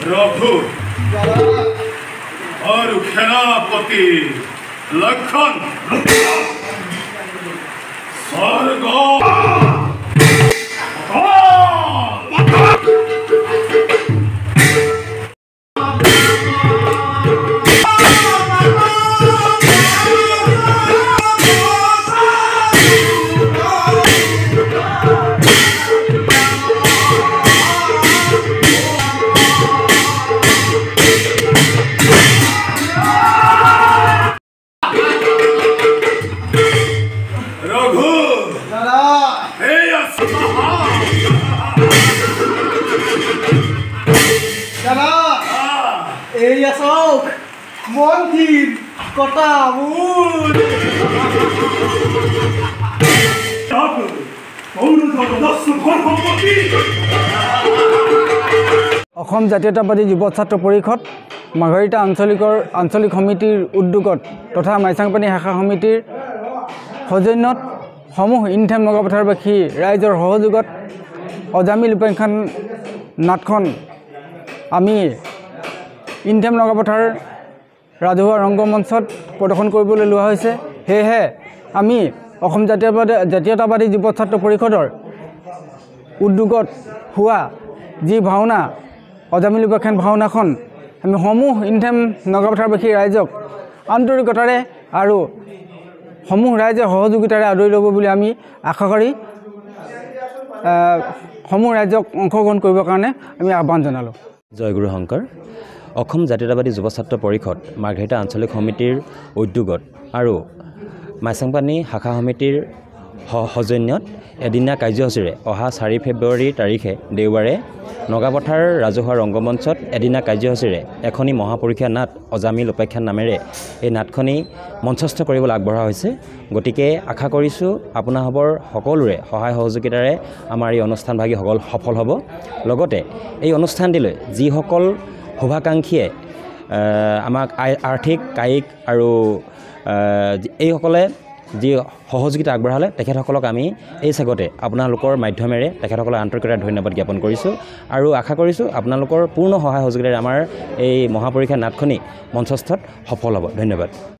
रघु और सेनापति लखन स्वर्ग অসম জাতীয়তাবাদী যুৱ ছাত্ৰ পৰিষদ মাৰ্ঘেৰিটা আঞ্চলিক সমিতিৰ উদ্যোগত তথা মাইচাংপানী শাখা সমিতিৰ সৌজন্যত সমূহ ইনথেম নগাপথাৰবাসী ৰাইজৰ সহযোগত অজামিল উপাখ্যান নাটখন আমি ইনথেম নগাপথাৰ ৰাজহুৱা ৰংগমঞ্চত প্ৰদৰ্শন কৰিবলৈ লোৱা হৈছে। সেয়েহে আমি অসম জাতীয়তাবাদী যুৱ ছাত্ৰ পৰিষদৰ উদ্যোগত হোৱা যি ভাওনা অজামিল উপাখ্যান ভাওনাখন আমি সমূহ ইনথেম নগাপথাৰবাসী ৰাইজক আন্তৰিকতাৰে আৰু সমূহ ৰাইজে সহযোগিতাৰে আদৰি ল'ব বুলি আমি আশা কৰি সমূহ ৰাইজক অংশগ্ৰহণ কৰিবৰ কাৰণে আমি আহ্বান জনালোঁ। জয়গুৰু শংকৰ। অসম জাতীয়তাবাদী যুৱ ছাত্ৰ পৰিষদ মাৰ্ঘেৰিটা আঞ্চলিক সমিতিৰ উদ্যোগত আৰু মাইচাংপানী শাখা সমিতিৰ সৌজন্যত এদিনীয়া কাৰ্যসূচীৰে অহা 4 ফেব্ৰুৱাৰী তাৰিখে দেওবাৰে নগাপথাৰ ৰাজহুৱা ৰংগমঞ্চত এদিনীয়া কাৰ্যসূচীৰে এখনি মহাপুৰুষীয়া নাট অজামিল উপাখ্যান নামেৰে এই নাটখনি মঞ্চস্থ কৰিবলৈ আগবঢ়া হৈছে। গতিকে আশা কৰিছোঁ আপোনাসৱৰ সকলোৰে সহায় সহযোগিতাৰে আমাৰ এই অনুষ্ঠানভাগীসকল সফল হ'ব। লগতে এই অনুষ্ঠানটিলৈ যিসকল শুভাকাংক্ষীয়ে আমাক আৰ্থিক কায়িক আৰু এইসকলে যি সহযোগিতা আগবঢ়ালে তেখেতসকলক আমি এই চেগতে আপোনালোকৰ মাধ্যমেৰে তেখেতসকলক আন্তৰিকতাৰে ধন্যবাদ জ্ঞাপন কৰিছোঁ আৰু আশা কৰিছোঁ আপোনালোকৰ পূৰ্ণ সহায় সহযোগিতাৰে আমাৰ এই মহাপুৰুষীয়া নাটখনি মঞ্চস্থত সফল হ'ব। ধন্যবাদ।